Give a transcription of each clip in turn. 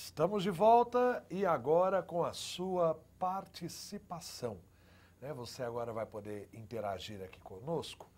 Estamos de volta e agora com a sua participação. Você agora vai poder interagir aqui conosco,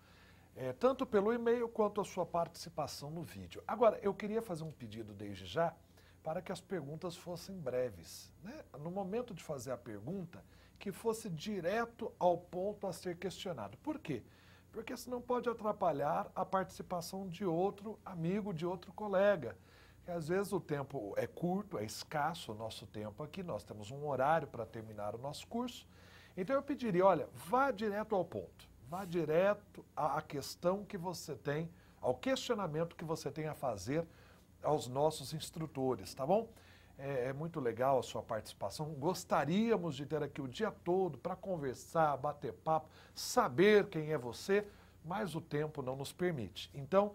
tanto pelo e-mail quanto a sua participação no vídeo. Agora, eu queria fazer um pedido desde já para que as perguntas fossem breves. No momento de fazer a pergunta, que fosse direto ao ponto a ser questionado. Por quê? Porque senão pode atrapalhar a participação de outro amigo, de outro colega. Que às vezes o tempo é curto, é escasso o nosso tempo aqui, nós temos um horário para terminar o nosso curso. Então eu pediria, olha, vá direto ao ponto, vá direto à questão que você tem, ao questionamento que você tem a fazer aos nossos instrutores, tá bom? É muito legal a sua participação, gostaríamos de ter aqui o dia todo para conversar, bater papo, saber quem é você, mas o tempo não nos permite. Então,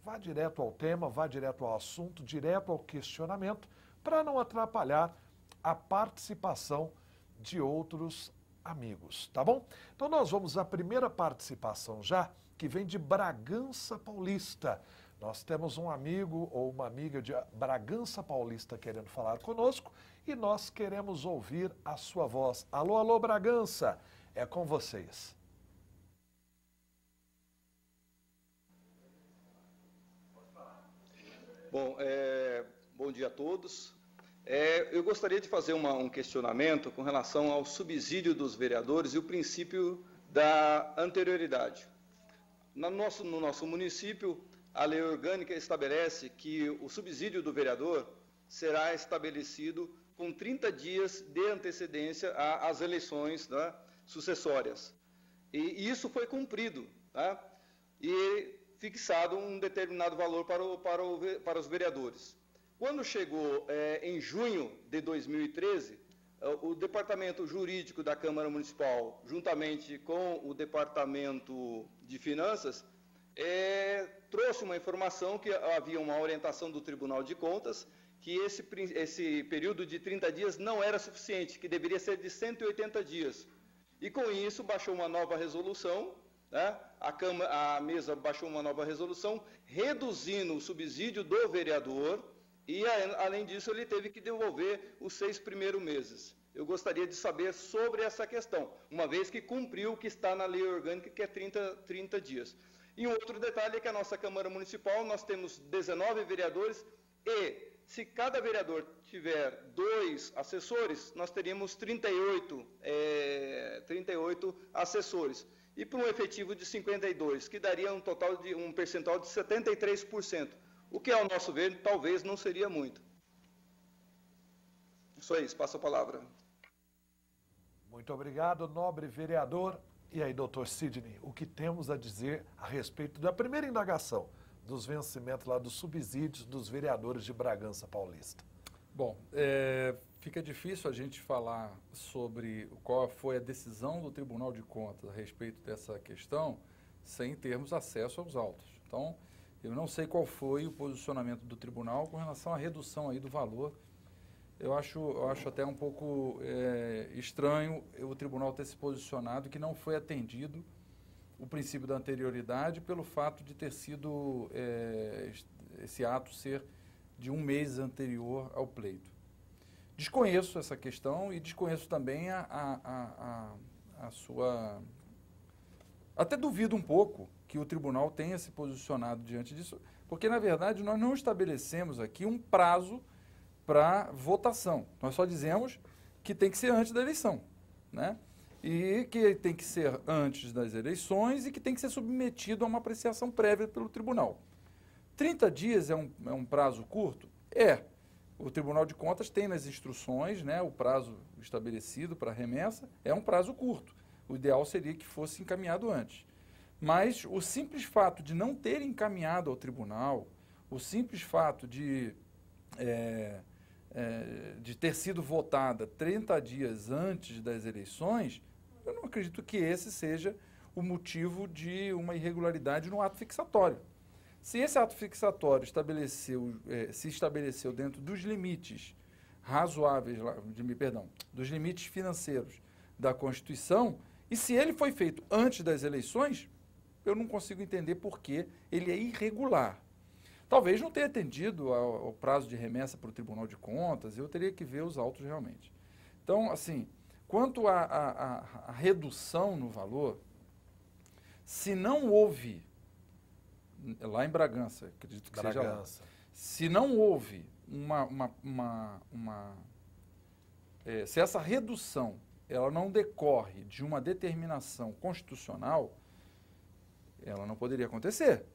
vá direto ao tema, vá direto ao assunto, direto ao questionamento, para não atrapalhar a participação de outros amigos, tá bom? Então nós vamos à primeira participação já, que vem de Bragança Paulista. Nós temos um amigo ou uma amiga de Bragança Paulista querendo falar conosco e nós queremos ouvir a sua voz. Alô, alô, Bragança, é com vocês. Bom, bom dia a todos. Eu gostaria de fazer um questionamento com relação ao subsídio dos vereadores e o princípio da anterioridade. No nosso município, a lei orgânica estabelece que o subsídio do vereador será estabelecido com 30 dias de antecedência às eleições, né, sucessórias. E isso foi cumprido, tá? E fixado um determinado valor para os vereadores. Quando chegou em junho de 2013, o Departamento Jurídico da Câmara Municipal, juntamente com o Departamento de Finanças, trouxe uma informação que havia uma orientação do Tribunal de Contas, que esse período de 30 dias não era suficiente, que deveria ser de 180 dias. E com isso baixou uma nova resolução, né? A mesa baixou uma nova resolução, reduzindo o subsídio do vereador e, além disso, ele teve que devolver os 6 primeiros meses. Eu gostaria de saber sobre essa questão, uma vez que cumpriu o que está na lei orgânica, que é 30 dias. E um outro detalhe é que a nossa Câmara Municipal, nós temos 19 vereadores e, se cada vereador tiver 2 assessores, nós teríamos 38 assessores. E para um efetivo de 52, que daria um percentual de 73%. O que, ao nosso ver, talvez não seria muito. Só isso, passo a palavra. Muito obrigado, nobre vereador. E aí, doutor Sidney, o que temos a dizer a respeito da primeira indagação dos vencimentos lá dos subsídios dos vereadores de Bragança Paulista? Bom, fica difícil a gente falar sobre qual foi a decisão do Tribunal de Contas a respeito dessa questão sem termos acesso aos autos. Então, eu não sei qual foi o posicionamento do tribunal com relação à redução aí do valor. Eu acho até um pouco estranho o tribunal ter se posicionado que não foi atendido o princípio da anterioridade pelo fato de ter sido esse ato ser de um mês anterior ao pleito. Desconheço essa questão e desconheço também a sua... Até duvido um pouco que o tribunal tenha se posicionado diante disso, porque, na verdade, nós não estabelecemos aqui um prazo para votação. Nós só dizemos que tem que ser antes da eleição, né? E que tem que ser antes das eleições e que tem que ser submetido a uma apreciação prévia pelo tribunal. 30 dias é um prazo curto? O Tribunal de Contas tem nas instruções, né, o prazo estabelecido para remessa, é um prazo curto. O ideal seria que fosse encaminhado antes. Mas o simples fato de não ter encaminhado ao tribunal, o simples fato de ter sido votada 30 dias antes das eleições, eu não acredito que esse seja o motivo de uma irregularidade no ato fixatório. Se esse ato fixatório se estabeleceu dentro dos limites razoáveis, dos limites financeiros da Constituição, e se ele foi feito antes das eleições, eu não consigo entender por que ele é irregular. Talvez não tenha atendido ao prazo de remessa para o Tribunal de Contas, eu teria que ver os autos realmente. Então, assim, quanto à redução no valor, se não houve, lá em Bragança, acredito que seja lá, se não houve se essa redução ela não decorre de uma determinação constitucional, ela não poderia acontecer.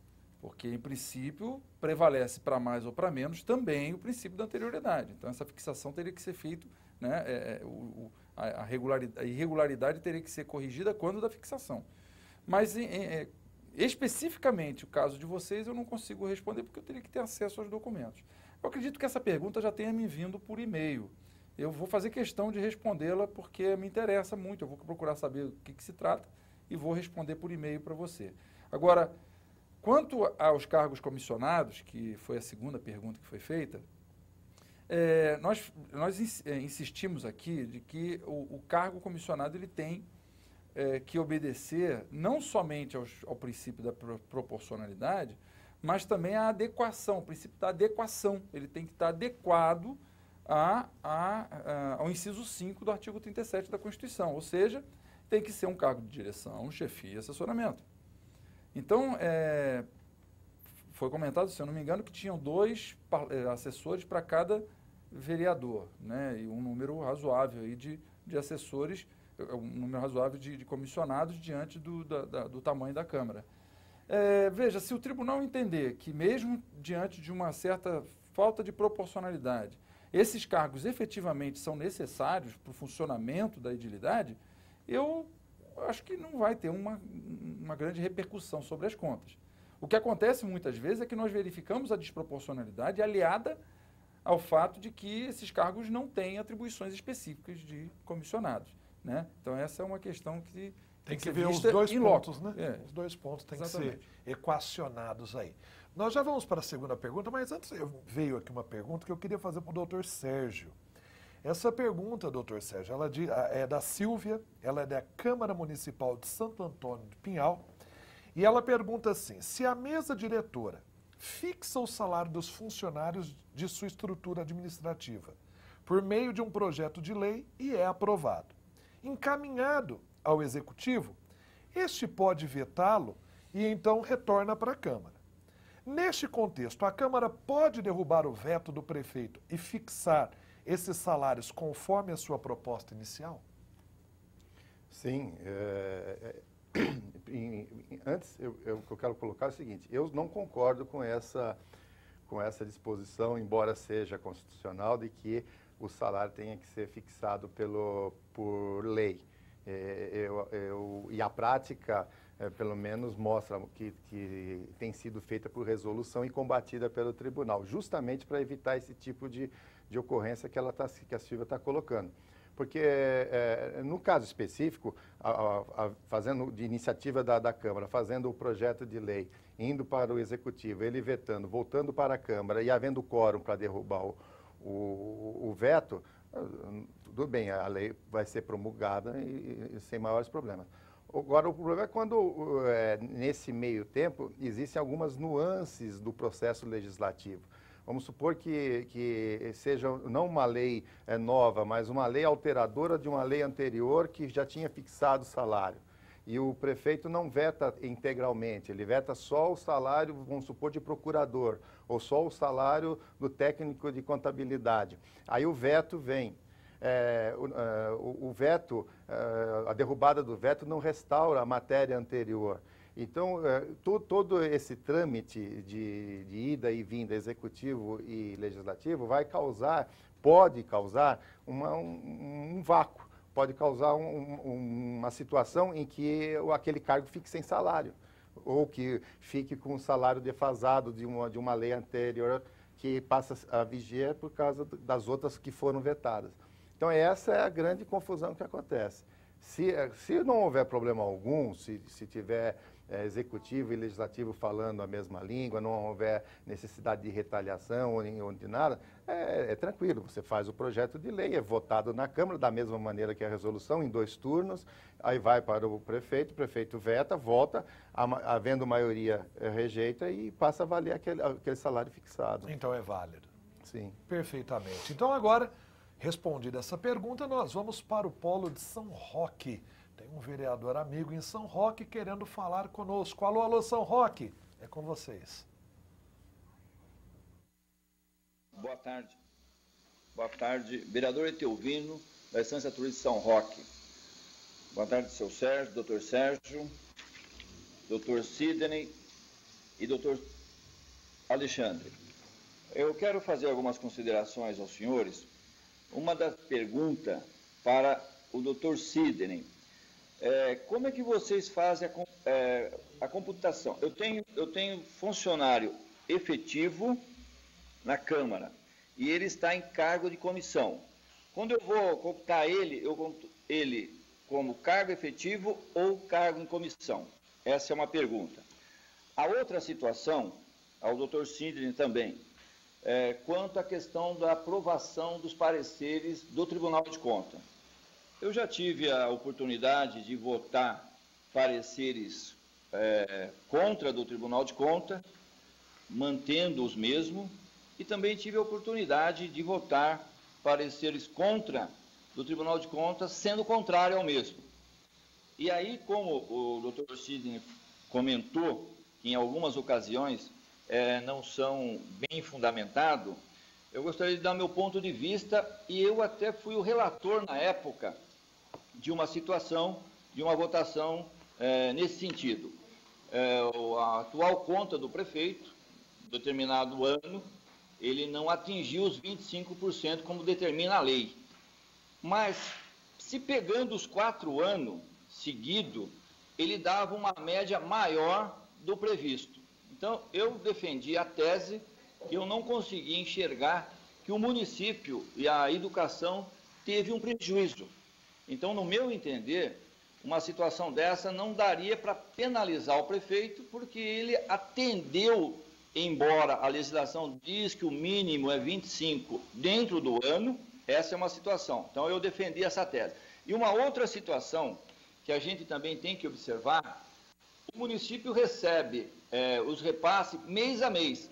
Porque, em princípio, prevalece para mais ou para menos também o princípio da anterioridade. Então, essa fixação teria que ser feita, né, a irregularidade teria que ser corrigida quando da fixação. Mas, especificamente, o caso de vocês, eu não consigo responder porque eu teria que ter acesso aos documentos. Eu acredito que essa pergunta já tenha me vindo por e-mail. Eu vou fazer questão de respondê-la porque me interessa muito. Eu vou procurar saber do que se trata e vou responder por e-mail para você. Agora, quanto aos cargos comissionados, que foi a segunda pergunta que foi feita, nós insistimos aqui de que o cargo comissionado ele tem que obedecer não somente ao princípio da proporcionalidade, mas também à adequação, o princípio da adequação. Ele tem que estar adequado ao inciso 5 do artigo 37 da Constituição, ou seja, tem que ser um cargo de direção, chefia e assessoramento. Então, foi comentado, se eu não me engano, que tinham 2 assessores para cada vereador, né? E um número razoável aí de assessores, um número razoável de comissionados diante do tamanho da Câmara. Veja, se o tribunal entender que mesmo diante de uma certa falta de proporcionalidade, esses cargos efetivamente são necessários para o funcionamento da edilidade, eu acho que não vai ter uma grande repercussão sobre as contas. O que acontece muitas vezes é que nós verificamos a desproporcionalidade aliada ao fato de que esses cargos não têm atribuições específicas de comissionados, né? Então, essa é uma questão que tem que ver os 2 pontos, né? Os 2 pontos têm que ser equacionados aí. Nós já vamos para a segunda pergunta, mas antes veio aqui uma pergunta que eu queria fazer para o doutor Sérgio. Essa pergunta, doutor Sérgio, ela é da Silvia, ela é da Câmara Municipal de Santo Antônio de Pinhal, e ela pergunta assim: se a mesa diretora fixa o salário dos funcionários de sua estrutura administrativa por meio de um projeto de lei e é aprovado, encaminhado ao Executivo, este pode vetá-lo e então retorna para a Câmara. Neste contexto, a Câmara pode derrubar o veto do prefeito e fixar esses salários conforme a sua proposta inicial? Sim. Antes, eu quero colocar o seguinte: eu não concordo com essa disposição, embora seja constitucional, de que o salário tenha que ser fixado por lei. E a prática, pelo menos, mostra que tem sido feita por resolução e combatida pelo tribunal, justamente para evitar esse tipo de ocorrência que a Silvia está colocando. Porque, no caso específico, fazendo de iniciativa da Câmara, fazendo o projeto de lei, indo para o Executivo, ele vetando, voltando para a Câmara e havendo quórum para derrubar o veto, tudo bem, a lei vai ser promulgada e sem maiores problemas. Agora, o problema é quando, nesse meio tempo, existem algumas nuances do processo legislativo. Vamos supor que seja não uma lei nova, mas uma lei alteradora de uma lei anterior que já tinha fixado o salário. E o prefeito não veta integralmente, ele veta só o salário, vamos supor, de procurador, ou só o salário do técnico de contabilidade. Aí o veto vem. O veto, a derrubada do veto não restaura a matéria anterior. Então, todo esse trâmite de ida e vinda executivo e legislativo pode causar um vácuo, pode causar uma situação em que aquele cargo fique sem salário, ou que fique com um salário defasado de uma lei anterior que passa a vigiar por causa das outras que foram vetadas. Então, essa é a grande confusão que acontece. Se não houver problema algum, se tiver executivo e legislativo falando a mesma língua, não houver necessidade de retaliação ou de nada, é tranquilo. Você faz o projeto de lei, é votado na Câmara, da mesma maneira que a resolução, em 2 turnos, aí vai para o prefeito veta, volta, havendo maioria, rejeita e passa a valer aquele salário fixado. Então é válido. Sim. Perfeitamente. Então agora, respondida essa pergunta, nós vamos para o polo de São Roque. Tem um vereador amigo em São Roque querendo falar conosco. Alô, alô, São Roque, é com vocês. Boa tarde. Boa tarde, vereador Etelvino, da Estância Turística São Roque. Boa tarde, seu Sérgio, doutor Sérgio, doutor Sidney e doutor Alexandre. Eu quero fazer algumas considerações aos senhores. Uma das perguntas para o doutor Sidney. Como é que vocês fazem a computação? Eu tenho funcionário efetivo na Câmara e ele está em cargo de comissão. Quando eu vou computar ele, eu computo ele como cargo efetivo ou cargo em comissão? Essa é uma pergunta. A outra situação, ao doutor Sidney também, quanto à questão da aprovação dos pareceres do Tribunal de Contas. Eu já tive a oportunidade de votar pareceres contra do Tribunal de Contas, mantendo os mesmos, e também tive a oportunidade de votar pareceres contra do Tribunal de Contas, sendo contrário ao mesmo. E aí, como o Dr. Sidney comentou, que em algumas ocasiões não são bem fundamentados, eu gostaria de dar meu ponto de vista, e eu até fui o relator na época de uma situação, de uma votação nesse sentido. A atual conta do prefeito, determinado ano, ele não atingiu os 25% como determina a lei. Mas, se pegando os 4 anos seguidos, ele dava uma média maior do previsto. Então, eu defendi a tese que eu não consegui enxergar que o município e a educação teve um prejuízo. Então, no meu entender, uma situação dessa não daria para penalizar o prefeito, porque ele atendeu, embora a legislação diz que o mínimo é 25 dentro do ano, essa é uma situação. Então, eu defendi essa tese. E uma outra situação que a gente também tem que observar, o município recebe os repasses mês a mês.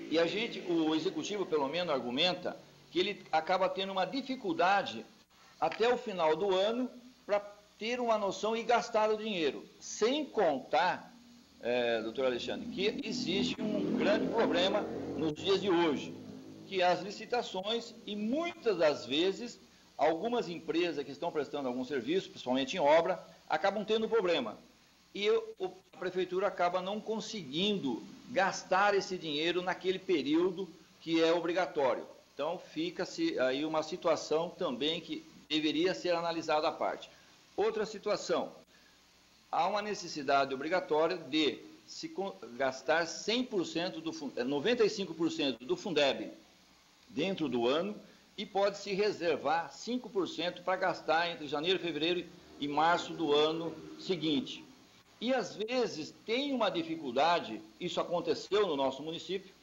E o executivo, pelo menos, argumenta que ele acaba tendo uma dificuldade até o final do ano para ter uma noção e gastar o dinheiro. Sem contar, doutor Alexandre, que existe um grande problema nos dias de hoje, que as licitações e muitas das vezes algumas empresas que estão prestando algum serviço, principalmente em obra, acabam tendo problema. E a prefeitura acaba não conseguindo gastar esse dinheiro naquele período que é obrigatório. Então, fica-se aí uma situação também que deveria ser analisada à parte. Outra situação, há uma necessidade obrigatória de se gastar 100% 95% do Fundeb dentro do ano e pode-se reservar 5% para gastar entre janeiro, fevereiro e março do ano seguinte. E, às vezes, tem uma dificuldade, isso aconteceu no nosso município,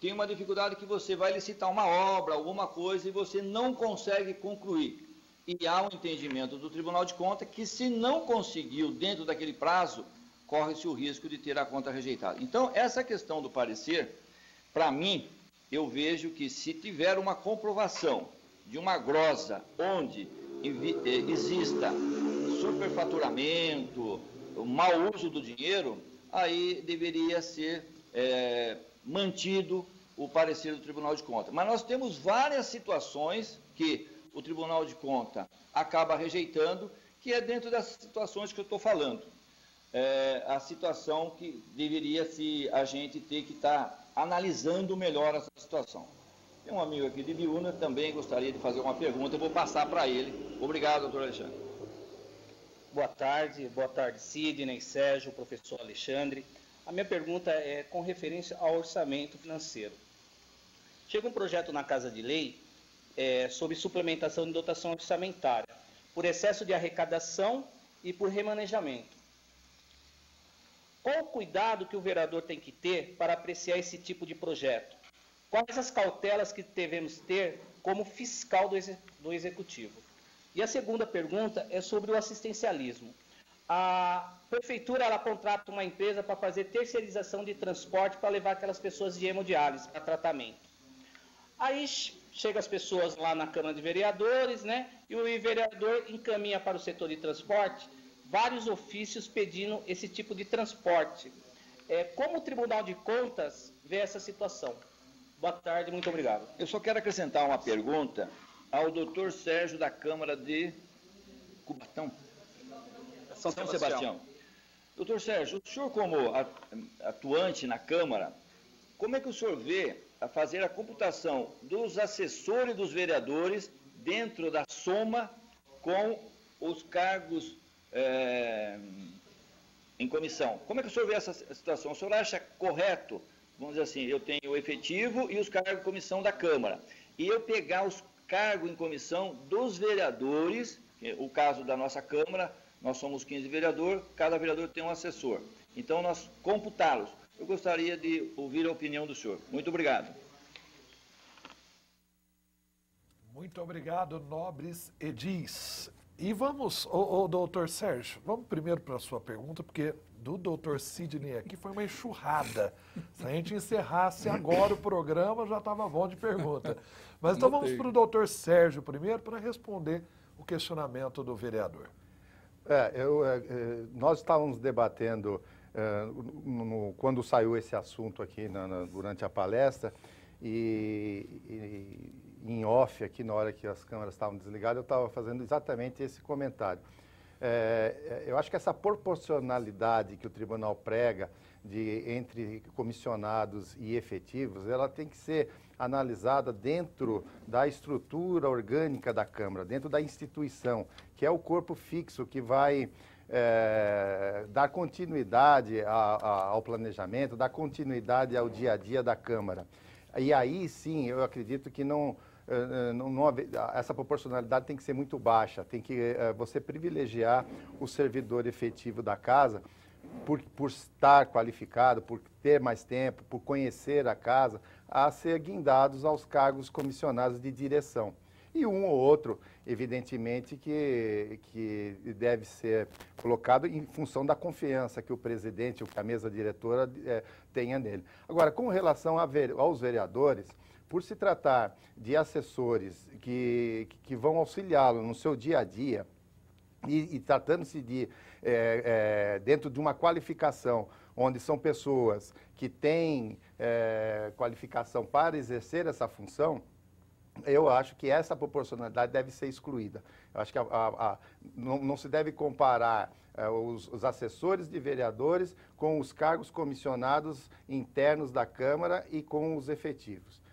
tem uma dificuldade que você vai licitar uma obra, alguma coisa, e você não consegue concluir. E há um entendimento do Tribunal de Contas que, se não conseguiu dentro daquele prazo, corre-se o risco de ter a conta rejeitada. Então, essa questão do parecer, para mim, eu vejo que se tiver uma comprovação de uma grossa onde exista superfaturamento, o mau uso do dinheiro, aí deveria ser mantido o parecer do Tribunal de Contas. Mas nós temos várias situações que o Tribunal de Contas acaba rejeitando, que é dentro dessas situações que eu estou falando. A situação que deveria a gente ter que estar analisando melhor essa situação. Tem um amigo aqui de Biúna, também gostaria de fazer uma pergunta, eu vou passar para ele. Obrigado, doutor Alexandre. Boa tarde Sidney, Sérgio, professor Alexandre. A minha pergunta é com referência ao orçamento financeiro. Chega um projeto na Casa de Lei sobre suplementação de dotação orçamentária. por excesso de arrecadação e por remanejamento. Qual o cuidado que o vereador tem que ter para apreciar esse tipo de projeto? Quais as cautelas que devemos ter como fiscal do Executivo? E a segunda pergunta é sobre o assistencialismo. A prefeitura ela contrata uma empresa para fazer terceirização de transporte para levar aquelas pessoas de hemodiálise para tratamento. Aí chegam as pessoas lá na Câmara de Vereadores, né? E o vereador encaminha para o setor de transporte vários ofícios pedindo esse tipo de transporte. Como o Tribunal de Contas vê essa situação? Boa tarde, muito obrigado. Eu só quero acrescentar uma pergunta ao doutor Sérgio da Câmara de Cubatão. São Sebastião. Doutor Sérgio, o senhor como atuante na Câmara, como é que o senhor vê a fazer a computação dos assessores dos vereadores dentro da soma com os cargos em comissão? Como é que o senhor vê essa situação? O senhor acha correto, vamos dizer assim, eu tenho o efetivo e os cargos de comissão da Câmara, e eu pegar os cargos em comissão dos vereadores, o caso da nossa Câmara, nós somos 15 vereadores, cada vereador tem um assessor. Então, nós computá-los. Eu gostaria de ouvir a opinião do senhor. Muito obrigado. Muito obrigado, nobres edis. E vamos, doutor Sérgio, vamos primeiro para a sua pergunta, porque do doutor Sidney aqui foi uma enxurrada. Se a gente encerrasse agora o programa, já estava bom de pergunta. Mas então vamos para o doutor Sérgio primeiro para responder o questionamento do vereador. Nós estávamos debatendo quando saiu esse assunto aqui durante a palestra e em off aqui, na hora que as câmeras estavam desligadas, eu estava fazendo exatamente esse comentário. Eu acho que essa proporcionalidade que o tribunal prega entre comissionados e efetivos, ela tem que ser analisada dentro da estrutura orgânica da Câmara, dentro da instituição, que é o corpo fixo que vai dar continuidade ao planejamento, dar continuidade ao dia a dia da Câmara. E aí sim, eu acredito que essa proporcionalidade tem que ser muito baixa, tem que você privilegiar o servidor efetivo da casa por estar qualificado, por ter mais tempo, por conhecer a casa, a ser guindados aos cargos comissionados de direção. E um ou outro, evidentemente, que deve ser colocado em função da confiança que o presidente ou que a mesa diretora tenha nele. Agora, com relação aos vereadores, por se tratar de assessores que vão auxiliá-lo no seu dia a dia, e tratando-se de, dentro de uma qualificação, onde são pessoas que têm qualificação para exercer essa função, eu acho que essa proporcionalidade deve ser excluída. Eu acho que não se deve comparar os assessores de vereadores com os cargos comissionados internos da Câmara e com os efetivos.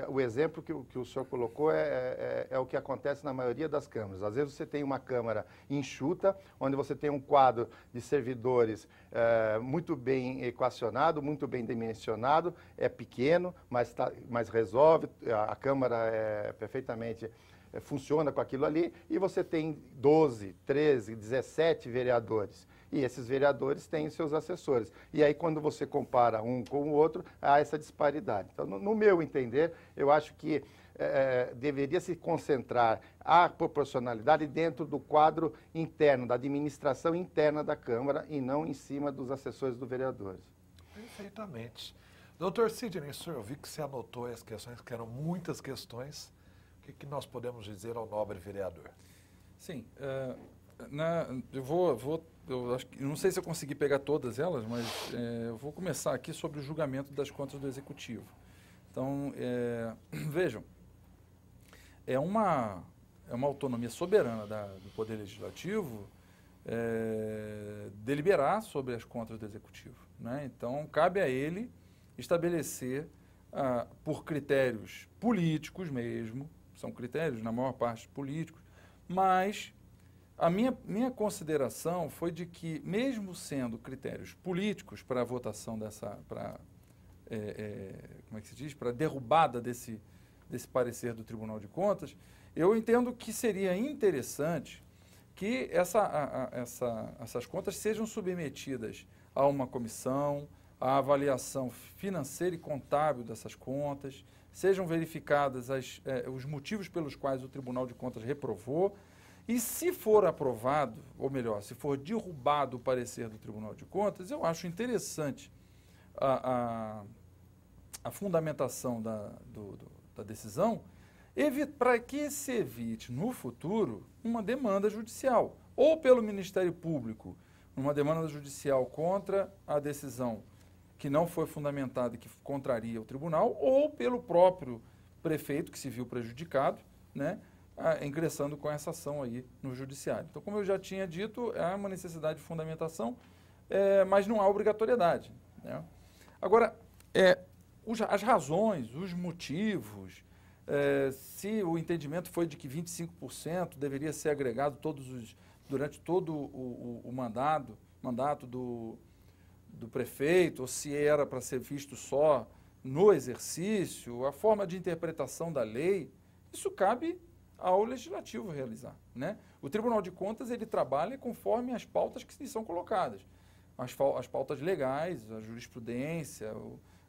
O exemplo que o senhor colocou é o que acontece na maioria das câmaras. Às vezes você tem uma Câmara enxuta, onde você tem um quadro de servidores muito bem equacionado, muito bem dimensionado, é pequeno, mas resolve, a Câmara perfeitamente funciona com aquilo ali, e você tem 12, 13, 17 vereadores. E esses vereadores têm seus assessores. E aí, quando você compara um com o outro, há essa disparidade. Então, no meu entender, eu acho que deveria se concentrar a proporcionalidade dentro do quadro interno, da administração interna da Câmara, e não em cima dos assessores dos vereadores. Perfeitamente. Doutor Sidney, eu vi que você anotou as questões, que eram muitas questões. O que nós podemos dizer ao nobre vereador? Sim, eu acho que, não sei se eu consegui pegar todas elas, mas eu vou começar aqui sobre o julgamento das contas do Executivo. Então, vejam, é uma autonomia soberana do Poder Legislativo deliberar sobre as contas do Executivo, né? Então, cabe a ele estabelecer, por critérios políticos mesmo, são critérios, na maior parte, políticos, mas a minha consideração foi de que, mesmo sendo critérios políticos para a votação como é que se diz? Para a derrubada desse parecer do Tribunal de Contas, eu entendo que seria interessante que essas contas sejam submetidas a uma comissão, a avaliação financeira e contábil dessas contas, sejam verificadas os motivos pelos quais o Tribunal de Contas reprovou, e se for aprovado, ou melhor, se for derrubado o parecer do Tribunal de Contas, eu acho interessante a fundamentação da decisão, para que se evite no futuro uma demanda judicial, ou pelo Ministério Público, uma demanda judicial contra a decisão que não foi fundamentada e que contraria o tribunal, ou pelo próprio prefeito que se viu prejudicado, né, ingressando com essa ação aí no judiciário. Então, como eu já tinha dito, há uma necessidade de fundamentação, mas não há obrigatoriedade, né? Agora, as razões, os motivos, se o entendimento foi de que 25% deveria ser agregado durante todo o mandato do prefeito, ou se era para ser visto só no exercício, a forma de interpretação da lei, isso cabe ao legislativo realizar, né? O Tribunal de Contas, ele trabalha conforme as pautas que lhe são colocadas, as pautas legais, a jurisprudência,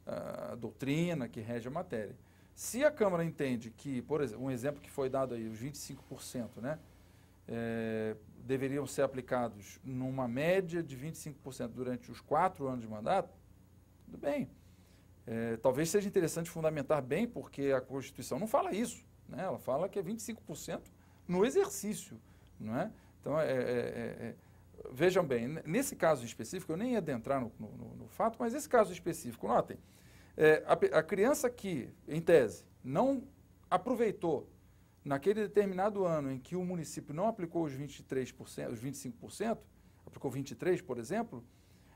a doutrina que rege a matéria. Se a Câmara entende que, por exemplo, um exemplo que foi dado aí, os 25%, né, deveriam ser aplicados numa média de 25% durante os 4 anos de mandato, tudo bem. Talvez seja interessante fundamentar bem, porque a Constituição não fala isso, né? Ela fala que é 25% no exercício, não é? Então, vejam bem, nesse caso específico, eu nem ia adentrar no fato, mas esse caso específico, notem, a criança que, em tese, não aproveitou naquele determinado ano em que o município não aplicou os 23%, os 25%, aplicou 23%, por exemplo,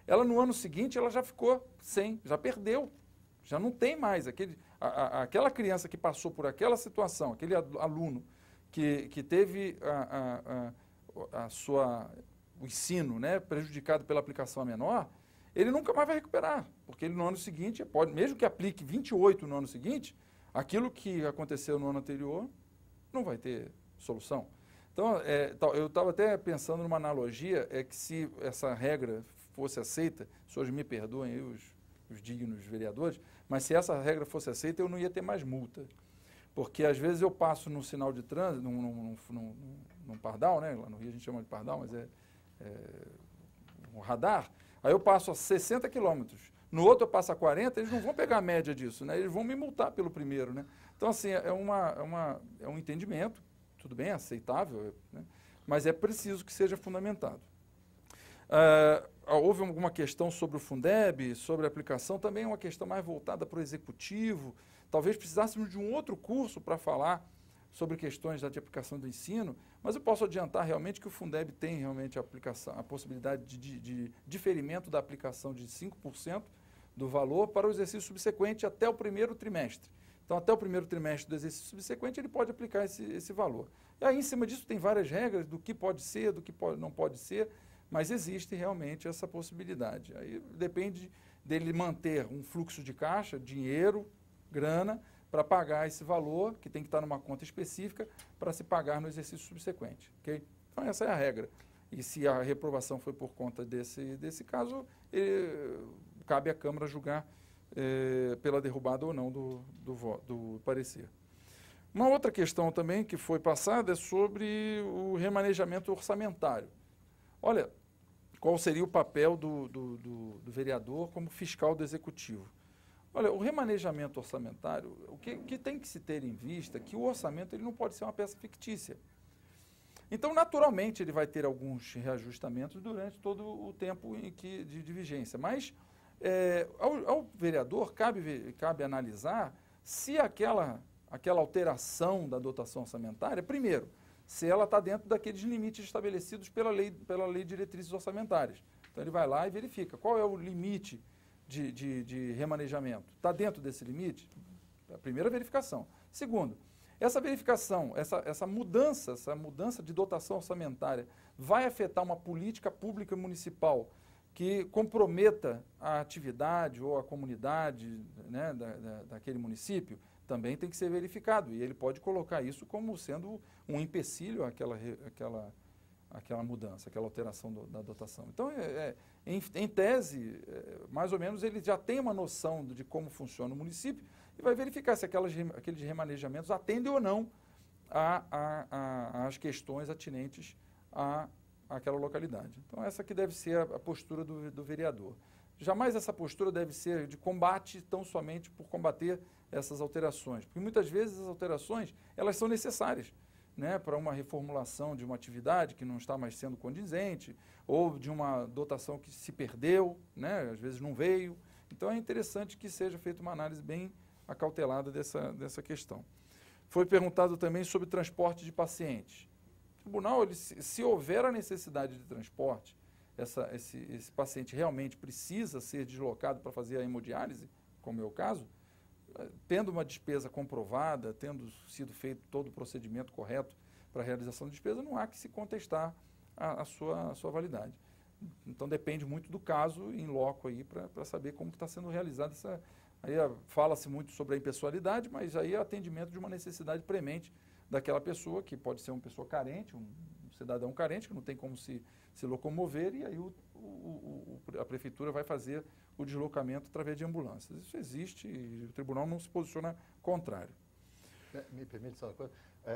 ela no ano seguinte ela já ficou sem, já perdeu, já não tem mais. Aquela criança que passou por aquela situação, aquele aluno que teve o ensino, né, prejudicado pela aplicação a menor, ele nunca mais vai recuperar, porque ele no ano seguinte, mesmo que aplique 28 no ano seguinte, aquilo que aconteceu no ano anterior não vai ter solução. Então, eu estava até pensando numa analogia, que se essa regra fosse aceita, os senhores me perdoem aí, os dignos vereadores, mas se essa regra fosse aceita, eu não ia ter mais multa. Porque às vezes eu passo num sinal de trânsito, num pardal, né? Lá no Rio a gente chama de pardal, mas um radar. Aí eu passo a 60 quilômetros, no outro eu passo a 40, eles não vão pegar a média disso, né? Eles vão me multar pelo primeiro, né? Então, assim, é um entendimento, tudo bem, aceitável, né? Mas é preciso que seja fundamentado. Houve alguma questão sobre o Fundeb, sobre a aplicação, também é uma questão mais voltada para o executivo. Talvez precisássemos de um outro curso para falar sobre questões de aplicação do ensino, mas eu posso adiantar realmente que o Fundeb tem realmente a possibilidade de diferimento da aplicação de 5% do valor para o exercício subsequente até o primeiro trimestre. Então, até o primeiro trimestre do exercício subsequente, ele pode aplicar esse valor. E aí, em cima disso, tem várias regras do que pode ser, do que não pode ser, mas existe realmente essa possibilidade. Aí depende dele manter um fluxo de caixa, dinheiro, grana, para pagar esse valor, que tem que estar numa conta específica, para se pagar no exercício subsequente. Okay? Então, essa é a regra. E se a reprovação foi por conta desse caso, cabe à Câmara julgar pela derrubada ou não do parecer. Uma outra questão também que foi passada é sobre o remanejamento orçamentário. Olha, qual seria o papel do vereador como fiscal do Executivo? Olha, o remanejamento orçamentário, o que tem que se ter em vista é que o orçamento ele não pode ser uma peça fictícia. Então, naturalmente, ele vai ter alguns reajustamentos durante todo o tempo de vigência. Mas, ao vereador, cabe analisar se aquela alteração da dotação orçamentária, primeiro, se ela está dentro daqueles limites estabelecidos pela lei de diretrizes orçamentárias. Então, ele vai lá e verifica qual é o limite de remanejamento. Está dentro desse limite? A primeira verificação. Segundo, essa verificação, essa mudança de dotação orçamentária vai afetar uma política pública municipal que comprometa a atividade ou a comunidade, né, daquele município? também tem que ser verificado. E ele pode colocar isso como sendo um empecilho àquela mudança, aquela alteração da dotação. Então, em tese, mais ou menos, ele já tem uma noção de como funciona o município e vai verificar se aqueles remanejamentos atendem ou não às questões atinentes àquela localidade. Então, essa que deve ser a postura do vereador. Jamais essa postura deve ser de combate tão somente por combater essas alterações, porque muitas vezes as alterações elas são necessárias, né, para uma reformulação de uma atividade que não está mais sendo condizente, ou de uma dotação que se perdeu, né, às vezes não veio. Então é interessante que seja feita uma análise bem acautelada dessa questão. Foi perguntado também sobre transporte de pacientes. O tribunal, se houver a necessidade de transporte, esse paciente realmente precisa ser deslocado para fazer a hemodiálise, como é o caso, tendo uma despesa comprovada, tendo sido feito todo o procedimento correto para a realização da despesa, não há que se contestar a sua validade. Então depende muito do caso em loco aí para saber como está sendo realizada essa. Aí fala-se muito sobre a impessoalidade, mas aí é atendimento de uma necessidade premente daquela pessoa, que pode ser uma pessoa carente, um cidadão carente, que não tem como se locomover, e aí a prefeitura vai fazer o deslocamento através de ambulâncias. Isso existe e o tribunal não se posiciona contrário. Me permite só uma coisa?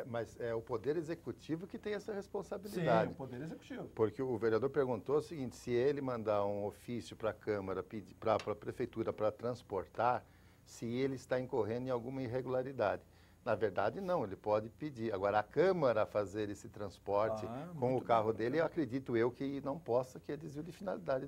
Mas é o Poder Executivo que tem essa responsabilidade. Sim, o Poder Executivo. Porque o vereador perguntou o seguinte, se ele mandar um ofício para a Câmara, para a Prefeitura para transportar, se ele está incorrendo em alguma irregularidade. Na verdade, não, ele pode pedir. Agora, a Câmara fazer esse transporte com o carro dele, eu acredito eu que não possa, que é desvio de finalidade.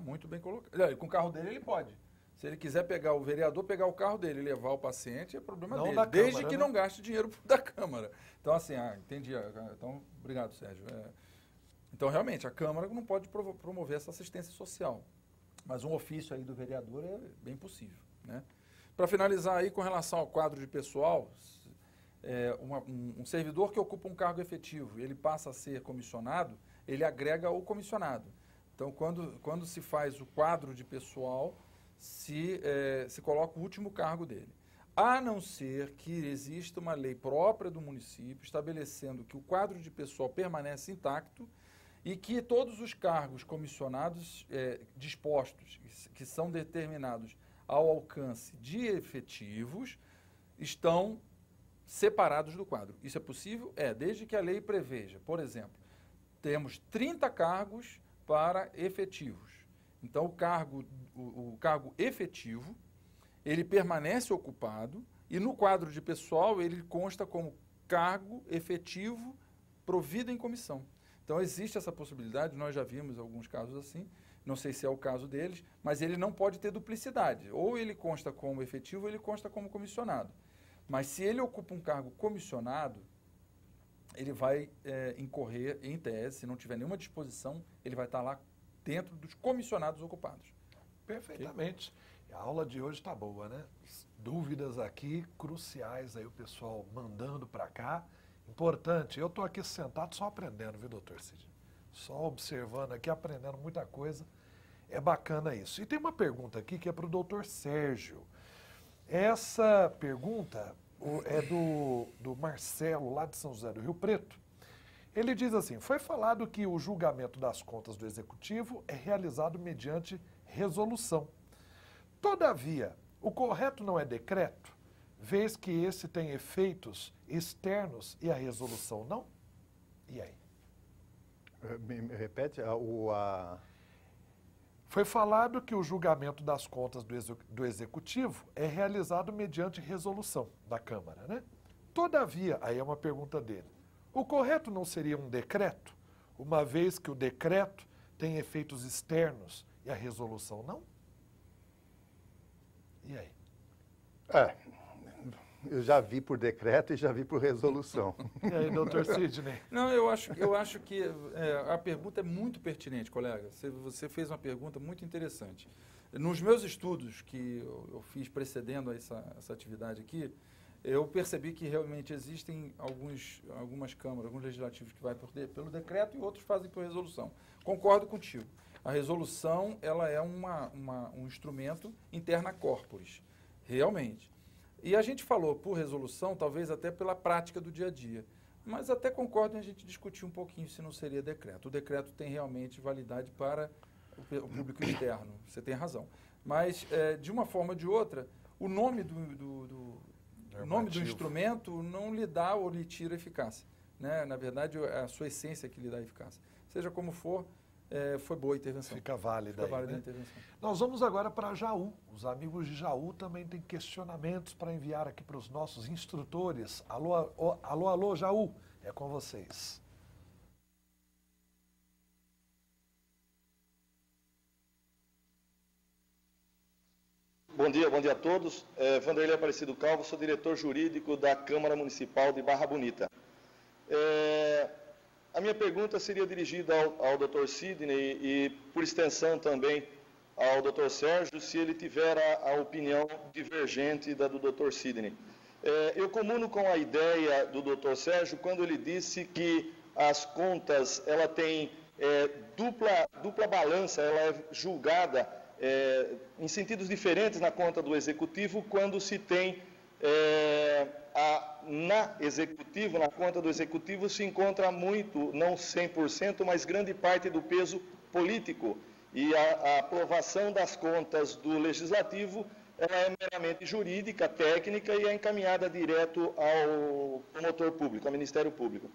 Muito bem colocado. Com o carro dele, ele pode. Se ele quiser pegar o vereador, pegar o carro dele e levar o paciente, é problema dele. Desde Câmara, que não gaste dinheiro da Câmara. Então, assim, entendi. Então, obrigado, Sérgio. Então, realmente, a Câmara não pode promover essa assistência social. Mas um ofício aí do vereador é bem possível, né? Para finalizar aí, com relação ao quadro de pessoal, um servidor que ocupa um cargo efetivo, ele passa a ser comissionado, ele agrega o comissionado. Então, quando se faz o quadro de pessoal, se coloca o último cargo dele. A não ser que exista uma lei própria do município estabelecendo que o quadro de pessoal permanece intacto e que todos os cargos comissionados dispostos, que são determinados ao alcance de efetivos, estão separados do quadro. Isso é possível? Desde que a lei preveja. Por exemplo, temos 30 cargos para efetivos. Então, o cargo efetivo, ele permanece ocupado e no quadro de pessoal ele consta como cargo efetivo provido em comissão. Então, existe essa possibilidade, nós já vimos alguns casos assim, não sei se é o caso deles, mas ele não pode ter duplicidade. Ou ele consta como efetivo ou ele consta como comissionado. Mas se ele ocupa um cargo comissionado, ele vai incorrer, em tese, se não tiver nenhuma disposição, ele vai estar lá dentro dos comissionados ocupados. Perfeitamente. Okay? A aula de hoje está boa, né? Dúvidas aqui cruciais aí, o pessoal mandando para cá. Importante, eu estou aqui sentado só aprendendo, viu, doutor Cid? Só observando aqui, aprendendo muita coisa. É bacana isso. E tem uma pergunta aqui que é para o doutor Sérgio. Essa pergunta é do Marcelo, lá de São José do Rio Preto. Ele diz assim, foi falado que o julgamento das contas do Executivo é realizado mediante resolução. Todavia, o correto não é decreto, vez que esse tem efeitos externos e a resolução não? E aí? Me repete Foi falado que o julgamento das contas do Executivo é realizado mediante resolução da Câmara, né? Todavia, aí é uma pergunta dele, o correto não seria um decreto, uma vez que o decreto tem efeitos externos e a resolução não? E aí? Eu já vi por decreto e já vi por resolução. E aí, doutor Sidney? Não, eu acho que a pergunta é muito pertinente, colega. Você fez uma pergunta muito interessante. Nos meus estudos que eu fiz precedendo essa atividade aqui, eu percebi que realmente existem algumas câmaras, alguns legislativos que vai pelo decreto e outros fazem por resolução. Concordo contigo. A resolução ela é um instrumento interna corporis, realmente. E a gente falou por resolução, talvez até pela prática do dia a dia. Mas até concordo em a gente discutir um pouquinho se não seria decreto. O decreto tem realmente validade para o público externo, você tem razão. Mas, de uma forma ou de outra, o nome o nome do instrumento não lhe dá ou lhe tira eficácia. Né? Na verdade, é a sua essência que lhe dá eficácia. Seja como for, foi boa a intervenção. Fica válida, válida né? a intervenção. Nós vamos agora para Jaú. Os amigos de Jaú também têm questionamentos para enviar aqui para os nossos instrutores. Alô, alô, alô, Jaú, é com vocês. Bom dia a todos. Vanderlei Aparecido Calvo, sou diretor jurídico da Câmara Municipal de Barra Bonita. A minha pergunta seria dirigida ao Dr. Sidney e, por extensão, também ao Dr. Sérgio, se ele tiver a opinião divergente da do Dr. Sidney. Eu comuno com a ideia do Dr. Sérgio quando ele disse que as contas, ela tem dupla balança, ela é julgada em sentidos diferentes na conta do Executivo quando se tem na conta do Executivo se encontra muito, não 100%, mas grande parte do peso político. E a aprovação das contas do Legislativo ela é meramente jurídica, técnica e é encaminhada direto ao promotor público, ao Ministério Público.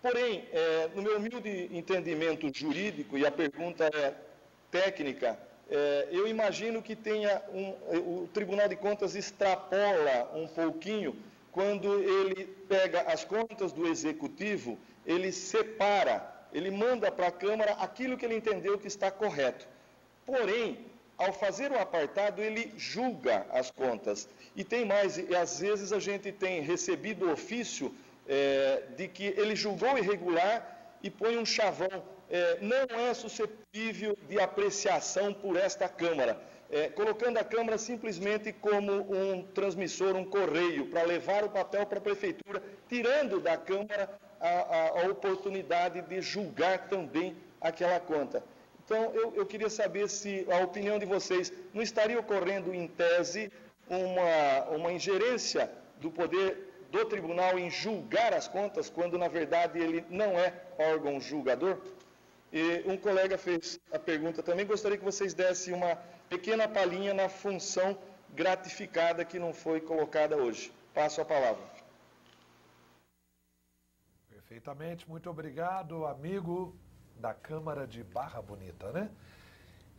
Porém, no meu humilde entendimento jurídico, e a pergunta é técnica, eu imagino que o Tribunal de Contas extrapola um pouquinho quando ele pega as contas do Executivo, ele separa, ele manda para a Câmara aquilo que ele entendeu que está correto. Porém, ao fazer o apartado, ele julga as contas. E tem mais, e às vezes a gente tem recebido ofício de que ele julgou irregular e põe um chavão. Não é suscetível de apreciação por esta Câmara, colocando a Câmara simplesmente como um transmissor, um correio, para levar o papel para a Prefeitura, tirando da Câmara a oportunidade de julgar também aquela conta. Então, eu queria saber se a opinião de vocês não estaria ocorrendo, em tese, uma ingerência do poder do tribunal em julgar as contas, quando, na verdade, ele não é órgão julgador? E um colega fez a pergunta também, gostaria que vocês dessem uma pequena palhinha na função gratificada que não foi colocada hoje. Passo a palavra. Perfeitamente, muito obrigado, amigo da Câmara de Barra Bonita, né?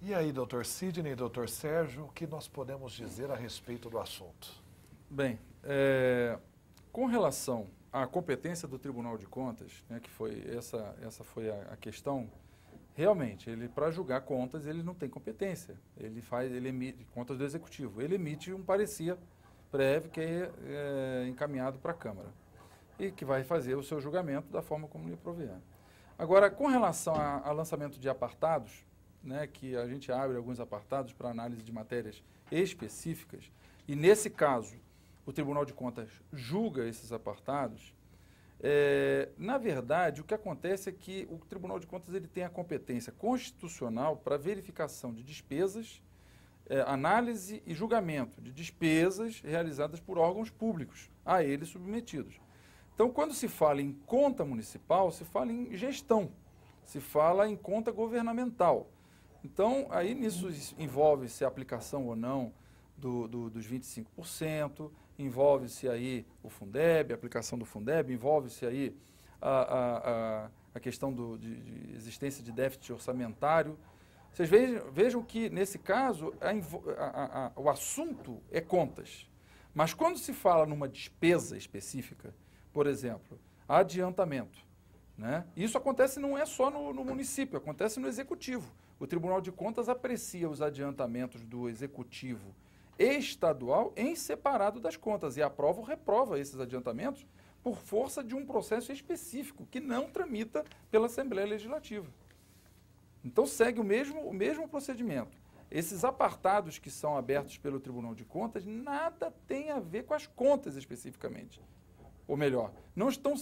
E aí, doutor Sidney, doutor Sérgio, o que nós podemos dizer a respeito do assunto? Bem, com relação à competência do Tribunal de Contas, né, que foi essa foi a questão, realmente, ele para julgar contas, ele não tem competência. Ele emite contas do Executivo. Ele emite um parecer prévio que é encaminhado para a Câmara e que vai fazer o seu julgamento da forma como lhe provier. Agora, com relação a lançamento de apartados, né, que a gente abre alguns apartados para análise de matérias específicas, e nesse caso o Tribunal de Contas julga esses apartados, na verdade, o que acontece é que o Tribunal de Contas ele tem a competência constitucional para verificação de despesas, análise e julgamento de despesas realizadas por órgãos públicos, a eles submetidos. Então, quando se fala em conta municipal, se fala em gestão, se fala em conta governamental. Então, aí nisso envolve-se a aplicação ou não dos 25%, envolve-se aí o Fundeb, a aplicação do Fundeb, envolve-se aí a questão de existência de déficit orçamentário. Vocês vejam que, nesse caso, o assunto é contas. Mas quando se fala numa despesa específica, por exemplo, adiantamento, né? Isso acontece não é só no município, acontece no Executivo. O Tribunal de Contas aprecia os adiantamentos do Executivo estadual em separado das contas e aprova ou reprova esses adiantamentos por força de um processo específico que não tramita pela Assembleia Legislativa. Então segue o mesmo procedimento. Esses apartados que são abertos pelo Tribunal de Contas nada tem a ver com as contas especificamente. Ou melhor, não estão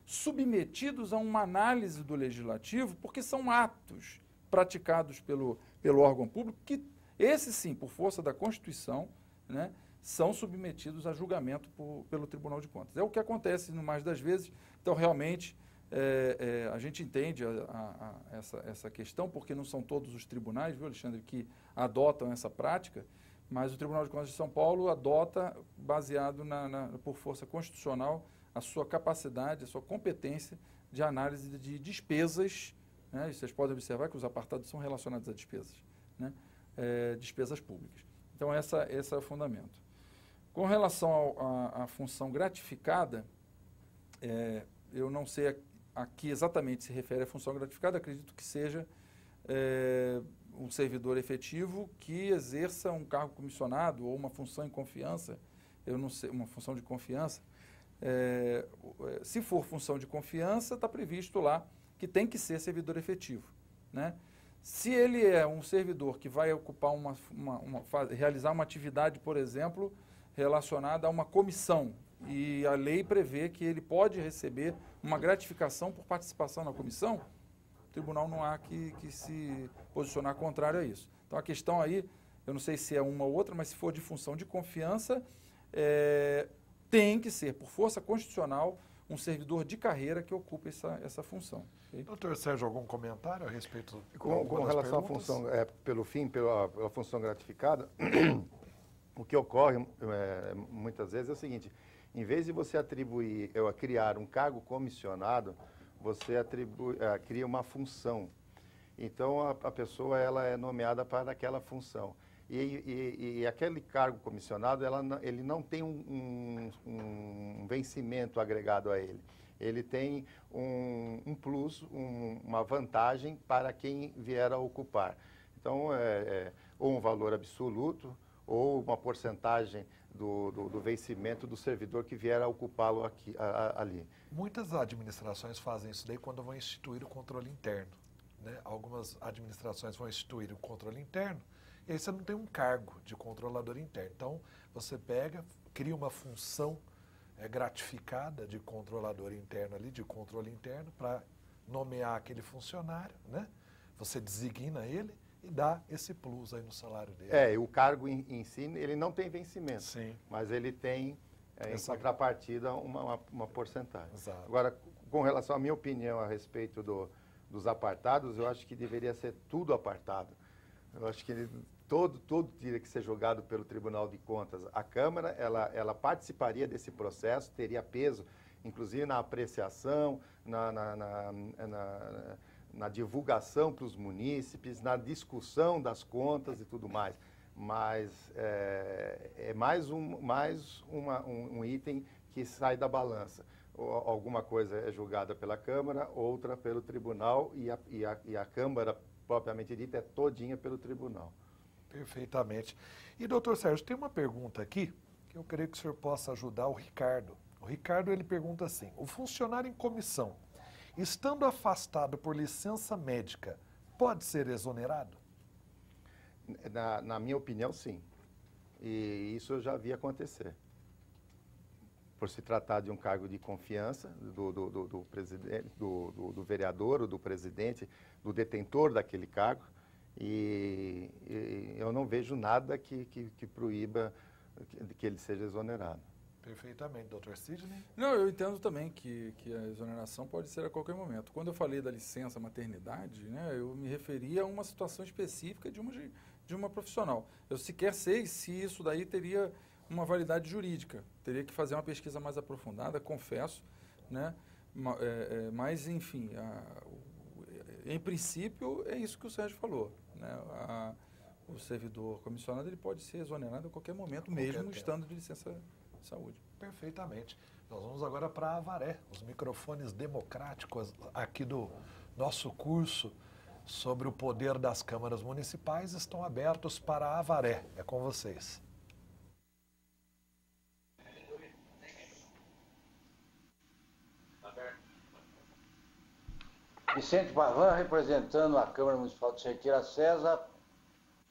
submetidos a uma análise do Legislativo porque são atos praticados pelo órgão público que, esse sim, por força da Constituição, né, são submetidos a julgamento pelo Tribunal de Contas. É o que acontece no mais das vezes. Então, realmente, a gente entende essa questão, porque não são todos os tribunais, viu, Alexandre, que adotam essa prática, mas o Tribunal de Contas de São Paulo adota, baseado por força constitucional, a sua capacidade, a sua competência de análise de despesas, né? E vocês podem observar que os apartados são relacionados a despesas, né? Despesas públicas. Então, esse é o fundamento. Com relação à função gratificada, eu não sei a que exatamente se refere a função gratificada, acredito que seja um servidor efetivo que exerça um cargo comissionado ou uma função em confiança, eu não sei, uma função de confiança. Se for função de confiança, está previsto lá que tem que ser servidor efetivo, né? Se ele é um servidor que vai ocupar realizar uma atividade, por exemplo, relacionada a uma comissão, e a lei prevê que ele pode receber uma gratificação por participação na comissão, o tribunal não há que se posicionar contrário a isso. Então, a questão aí, eu não sei se é uma ou outra, mas se for de função de confiança, tem que ser, por força constitucional, um servidor de carreira que ocupe essa função. Okay? Doutor Sérgio, algum comentário a respeito com relação à função, pela função gratificada, o que ocorre muitas vezes é o seguinte: em vez de você criar um cargo comissionado, você cria uma função. Então, a pessoa ela é nomeada para aquela função. E aquele cargo comissionado, ele não tem um vencimento agregado a ele. Ele tem um plus, uma vantagem para quem vier a ocupar. Então, ou um valor absoluto, ou uma porcentagem do vencimento do servidor que vier a ocupá-lo ali. Muitas administrações fazem isso daí quando vão instituir o controle interno, né? Algumas administrações vão instituir o controle interno, e aí você não tem um cargo de controlador interno. Então, você cria uma função gratificada de controlador interno ali, de controle interno, para nomear aquele funcionário, né? Você designa ele e dá esse plus aí no salário dele. O cargo em si, ele não tem vencimento. Sim. Mas ele tem, em contrapartida, uma porcentagem. Exato. Agora, com relação à minha opinião a respeito dos apartados, eu acho que deveria ser tudo apartado. Eu acho que todo teria que ser julgado pelo Tribunal de Contas. A Câmara, ela participaria desse processo, teria peso, inclusive na apreciação, na divulgação para os munícipes, na discussão das contas e tudo mais. Mas é mais um item que sai da balança. Alguma coisa é julgada pela Câmara, outra pelo Tribunal, e a Câmara, propriamente dita, é todinha pelo Tribunal. Perfeitamente. E, doutor Sérgio, tem uma pergunta aqui que eu creio que o senhor possa ajudar o Ricardo. O Ricardo, ele pergunta assim: o funcionário em comissão, estando afastado por licença médica, pode ser exonerado? Na minha opinião, sim. E isso eu já vi acontecer. Por se tratar de um cargo de confiança do presidente, do vereador ou do presidente, do detentor daquele cargo, e eu não vejo nada que proíba que ele seja exonerado. Perfeitamente. Doutor Sidney? Não, eu entendo também que a exoneração pode ser a qualquer momento. Quando eu falei da licença maternidade, né, eu me referia a uma situação específica de uma profissional. Eu sequer sei se isso daí teria uma validade jurídica. Teria que fazer uma pesquisa mais aprofundada, confesso, né? Mas, enfim, em princípio, é isso que o Sérgio falou, né? O servidor comissionado ele pode ser exonerado a qualquer momento, mesmo estando de licença de saúde. Perfeitamente. Nós vamos agora para a Avaré, os microfones democráticos aqui do nosso curso sobre o poder das câmaras municipais estão abertos para a Avaré. É com vocês. Vicente Pavan, representando a Câmara Municipal de Cerqueira César,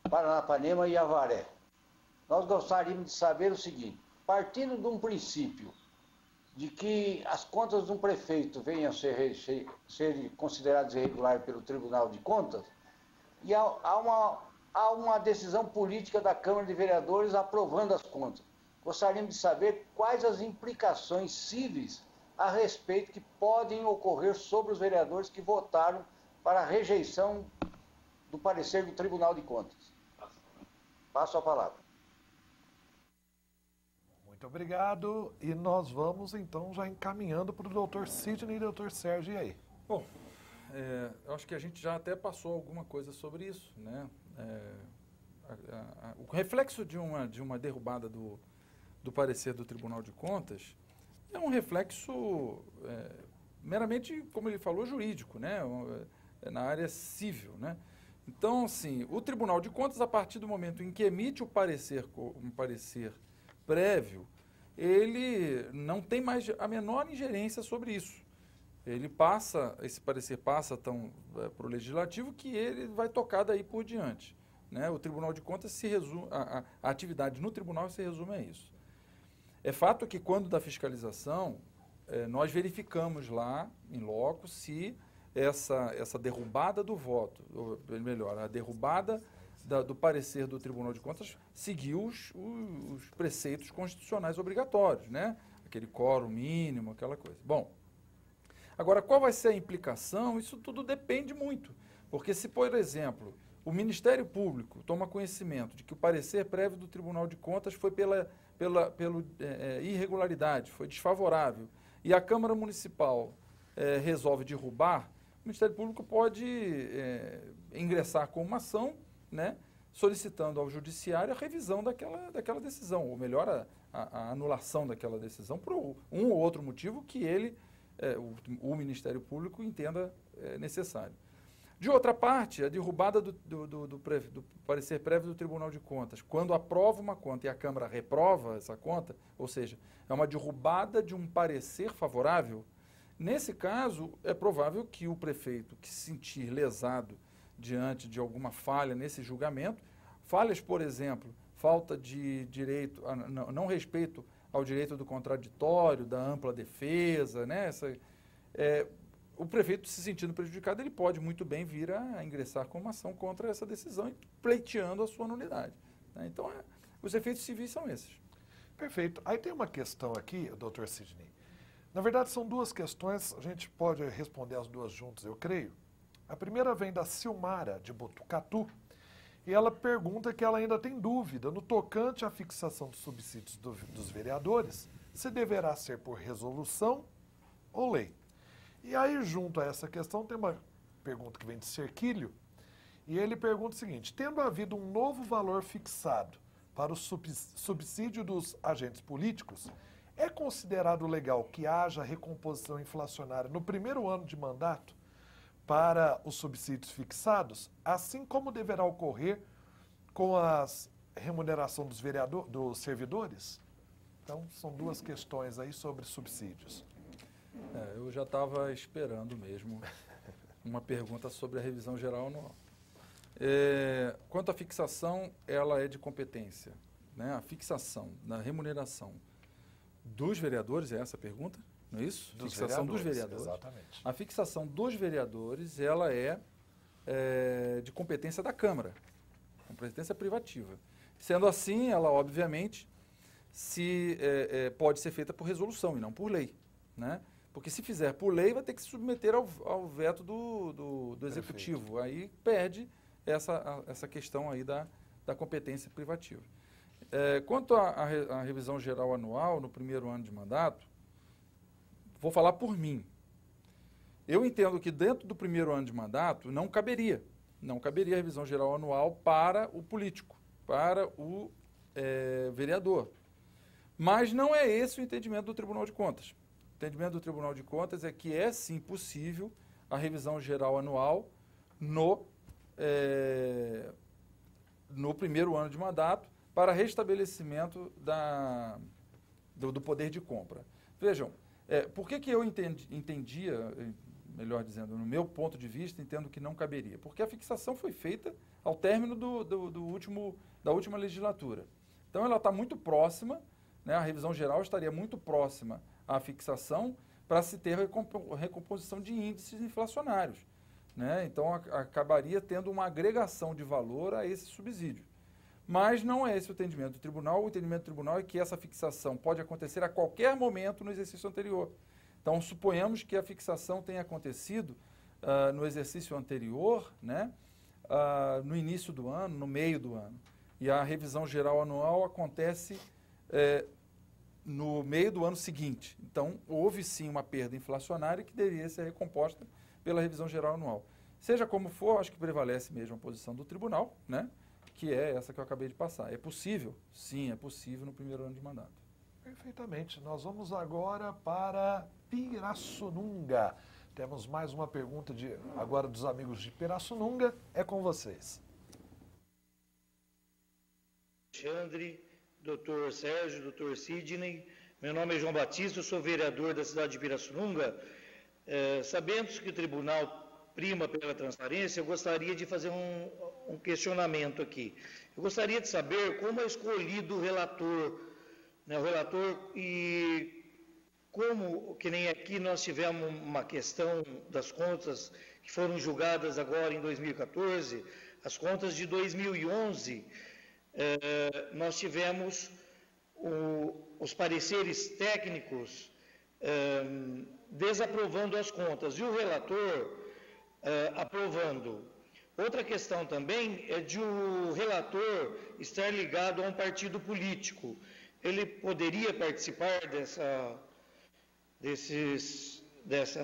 Paranapanema e Avaré. Nós gostaríamos de saber o seguinte: partindo de um princípio de que as contas de um prefeito venham a ser consideradas irregulares pelo Tribunal de Contas, e há uma decisão política da Câmara de Vereadores aprovando as contas. gostaríamos de saber quais as implicações cíveis a respeito que podem ocorrer sobre os vereadores que votaram para a rejeição do parecer do Tribunal de Contas. Passo a palavra. Muito obrigado. E nós vamos, então, já encaminhando para o doutor Sidney e doutor Sérgio. E aí? Bom, eu acho que a gente já até passou alguma coisa sobre isso, né? O reflexo de uma derrubada do parecer do Tribunal de Contas é um reflexo meramente, como ele falou, jurídico, né? Na área civil, né? Então, assim, o Tribunal de Contas, a partir do momento em que emite um parecer prévio, ele não tem mais a menor ingerência sobre isso. Esse parecer passa para o Legislativo, que ele vai tocar daí por diante, né? O Tribunal de Contas se resume, a atividade no tribunal se resume a isso. É fato que quando da fiscalização, nós verificamos lá, em loco, se essa derrubada do voto, ou melhor, a derrubada do parecer do Tribunal de Contas seguiu os preceitos constitucionais obrigatórios, né? Aquele quórum mínimo, aquela coisa. Bom, agora, qual vai ser a implicação? Isso tudo depende muito, porque se, por exemplo, o Ministério Público toma conhecimento de que o parecer prévio do Tribunal de Contas foi pela irregularidade, foi desfavorável, e a Câmara Municipal resolve derrubar, o Ministério Público pode ingressar com uma ação, né, solicitando ao Judiciário a revisão daquela decisão, ou melhor, a anulação daquela decisão por um ou outro motivo que o Ministério Público entenda necessário. De outra parte, a derrubada do parecer prévio do Tribunal de Contas, quando aprova uma conta e a Câmara reprova essa conta, ou seja, é uma derrubada de um parecer favorável, nesse caso, é provável que o prefeito que se sentir lesado diante de alguma falha nesse julgamento, falhas, por exemplo, falta de direito, não respeito ao direito do contraditório, da ampla defesa, né? O prefeito, se sentindo prejudicado, ele pode muito bem vir a ingressar com uma ação contra essa decisão e pleiteando a sua nulidade, né? Então, os efeitos civis são esses. Perfeito. Aí tem uma questão aqui, doutor Sidney. Na verdade, são duas questões, a gente pode responder as duas juntas, eu creio. A primeira vem da Silmara, de Botucatu, e ela pergunta que ela ainda tem dúvida no tocante à fixação dos subsídios dos vereadores, se deverá ser por resolução ou lei. E aí, junto a essa questão, tem uma pergunta que vem de Cerquilho, e ele pergunta o seguinte: tendo havido um novo valor fixado para o subsídio dos agentes políticos, é considerado legal que haja recomposição inflacionária no primeiro ano de mandato para os subsídios fixados, assim como deverá ocorrer com a remuneração dos servidores? Então, são duas questões aí sobre subsídios. Eu já estava esperando mesmo uma pergunta sobre a revisão geral anual. Quanto à fixação, ela é de competência, né? A fixação na remuneração dos vereadores, é essa a pergunta? Não é isso? Fixação dos vereadores. Exatamente. A fixação dos vereadores, ela é de competência da Câmara, competência privativa. Sendo assim, ela, obviamente, pode ser feita por resolução e não por lei, né? Porque se fizer por lei, vai ter que se submeter ao veto do Executivo. Aí perde essa questão aí da competência privativa. Quanto à revisão geral anual, no primeiro ano de mandato, vou falar por mim. Eu entendo que dentro do primeiro ano de mandato não caberia a revisão geral anual para o político, para o vereador. Mas não é esse o entendimento do Tribunal de Contas. O entendimento do Tribunal de Contas é que é sim possível a revisão geral anual no primeiro ano de mandato para restabelecimento do poder de compra. Vejam, por que eu entendia, melhor dizendo, no meu ponto de vista, entendo que não caberia? Porque a fixação foi feita ao término da última legislatura. Então, ela está muito próxima, né, a revisão geral estaria muito próxima à fixação para se ter recomposição de índices inflacionários, né? Então, acabaria tendo uma agregação de valor a esse subsídio. Mas não é esse o entendimento do tribunal. O entendimento do tribunal é que essa fixação pode acontecer a qualquer momento no exercício anterior. Então, suponhamos que a fixação tenha acontecido no exercício anterior, né, no início do ano, no meio do ano. E a revisão geral anual acontece no meio do ano seguinte. Então, houve sim uma perda inflacionária que deveria ser recomposta pela revisão geral anual. Seja como for, acho que prevalece mesmo a posição do tribunal, né, que é essa que eu acabei de passar. É possível? Sim, é possível no primeiro ano de mandato. Perfeitamente. Nós vamos agora para Pirassununga. Temos mais uma pergunta agora dos amigos de Pirassununga. É com vocês. Alexandre, doutor Sérgio, doutor Sidney. Meu nome é João Batista, eu sou vereador da cidade de Pirassununga. Sabendo que o tribunal prima pela transparência, eu gostaria de fazer um questionamento aqui. Eu gostaria de saber como é escolhido o relator, né, e como, que nem aqui nós tivemos uma questão das contas que foram julgadas agora em 2014, as contas de 2011, nós tivemos os pareceres técnicos desaprovando as contas e o relator aprovando. Outra questão também é de o relator estar ligado a um partido político. Ele poderia participar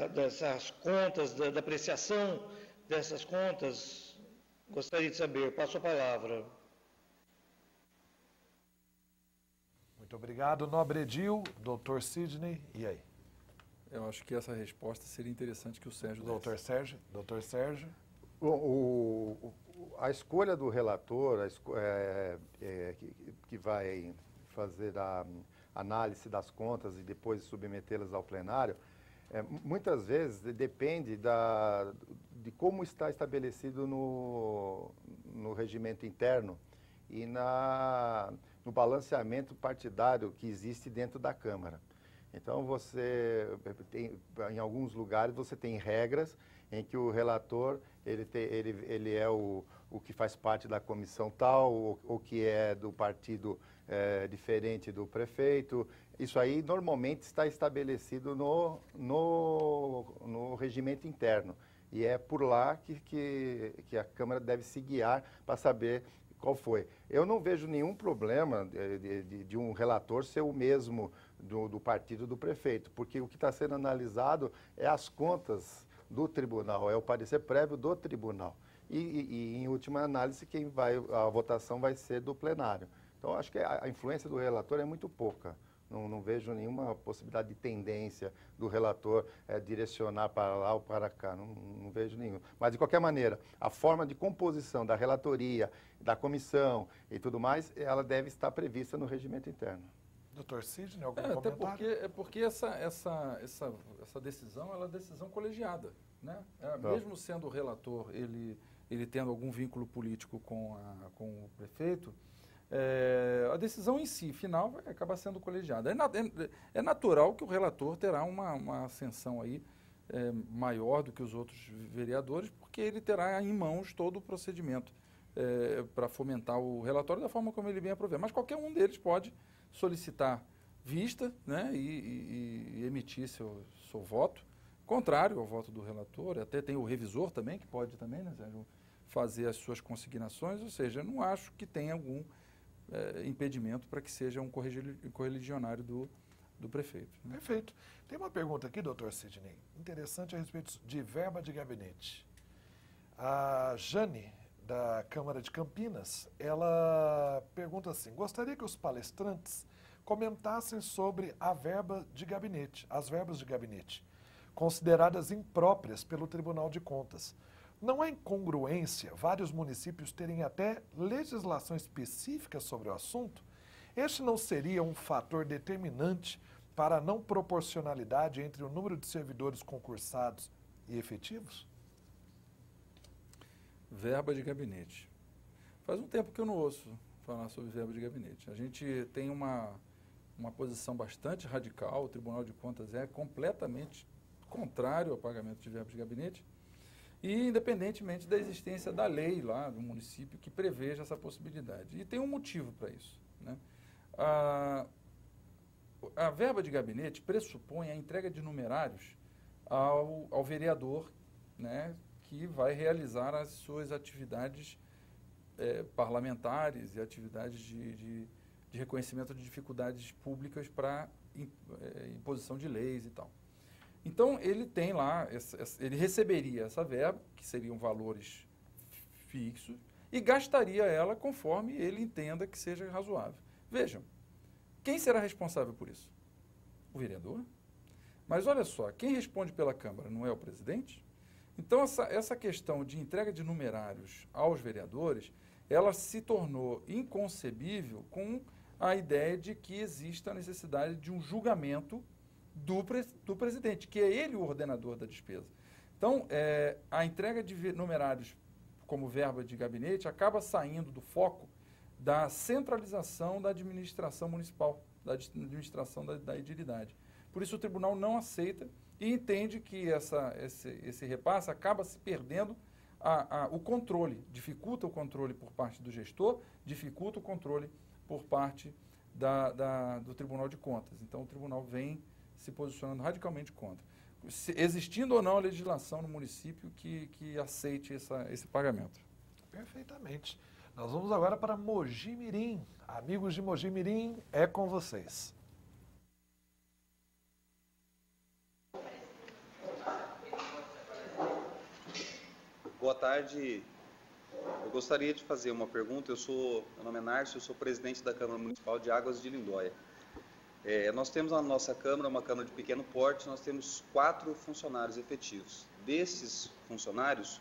dessas contas, da apreciação dessas contas? Gostaria de saber. Passo a palavra. Muito obrigado, Nobre Edil. Doutor Sidney, e aí? Eu acho que essa resposta seria interessante que o Sérgio desse. Doutor Sérgio. A escolha do relator, que vai fazer a análise das contas e depois submetê-las ao plenário, muitas vezes depende de como está estabelecido no regimento interno e no balanceamento partidário que existe dentro da Câmara. Então, em alguns lugares, você tem regras em que o relator ele é o que faz parte da comissão tal, ou que é do partido diferente do prefeito. Isso aí normalmente está estabelecido no regimento interno. E é por lá que a Câmara deve se guiar para saber qual foi. Eu não vejo nenhum problema de um relator ser o mesmo do partido do prefeito, porque o que está sendo analisado é as contas do tribunal, é o parecer prévio do tribunal. E em última análise, a votação vai ser do plenário. Então, acho que a influência do relator é muito pouca. Não vejo nenhuma possibilidade de tendência do relator direcionar para lá ou para cá, não vejo nenhum. Mas, de qualquer maneira, a forma de composição da relatoria, da comissão e tudo mais, ela deve estar prevista no regimento interno. Doutor Sidney, algum comentário? Até porque essa decisão é uma decisão colegiada, né? Mesmo sendo o relator, ele tendo algum vínculo político com o prefeito, a decisão em si, final, vai acabar sendo colegiada. É natural que o relator terá uma ascensão aí maior do que os outros vereadores, porque ele terá em mãos todo o procedimento para fomentar o relatório da forma como ele bem aprover. Mas qualquer um deles pode solicitar vista, né, e emitir seu voto, contrário ao voto do relator. Até tem o revisor também, que pode também, né, fazer as suas consignações, ou seja, eu não acho que tenha algum impedimento para que seja um correligionário do prefeito. Né? Perfeito. Tem uma pergunta aqui, doutor Sidney, interessante a respeito de verba de gabinete. A Jane, da Câmara de Campinas, ela pergunta assim: gostaria que os palestrantes comentassem sobre as verbas de gabinete, consideradas impróprias pelo Tribunal de Contas. Não há incongruência vários municípios terem até legislação específica sobre o assunto? Este não seria um fator determinante para a não proporcionalidade entre o número de servidores concursados e efetivos? Verba de gabinete. Faz um tempo que eu não ouço falar sobre verba de gabinete. A gente tem uma posição bastante radical, o Tribunal de Contas é completamente contrário ao pagamento de verba de gabinete. E independentemente da existência da lei lá do município que preveja essa possibilidade. E tem um motivo para isso, né? A verba de gabinete pressupõe a entrega de numerários ao vereador, né, que vai realizar as suas atividades parlamentares e atividades de reconhecimento de dificuldades públicas para imposição de leis e tal. Então, ele tem lá, ele receberia essa verba, que seriam valores fixos, e gastaria ela conforme ele entenda que seja razoável. Vejam, quem será responsável por isso? O vereador? Mas olha só, quem responde pela Câmara não é o presidente? Então, essa questão de entrega de numerários aos vereadores, ela se tornou inconcebível com a ideia de que exista a necessidade de um julgamento do presidente, que é ele o ordenador da despesa. Então, a entrega de numerários como verba de gabinete acaba saindo do foco da centralização da administração municipal, da administração da edilidade. Por isso, o tribunal não aceita e entende que esse repasse acaba se perdendo o controle, dificulta o controle por parte do gestor, dificulta o controle por parte do Tribunal de Contas. Então, o tribunal vem se posicionando radicalmente contra. Existindo ou não a legislação no município que aceite esse pagamento. Perfeitamente. Nós vamos agora para Mogi Mirim. Amigos de Mogi Mirim, é com vocês. Boa tarde. Eu gostaria de fazer uma pergunta. Meu nome é Nárcio, eu sou presidente da Câmara Municipal de Águas de Lindóia. Nós temos na nossa Câmara, uma Câmara de pequeno porte, nós temos 4 funcionários efetivos. Desses funcionários,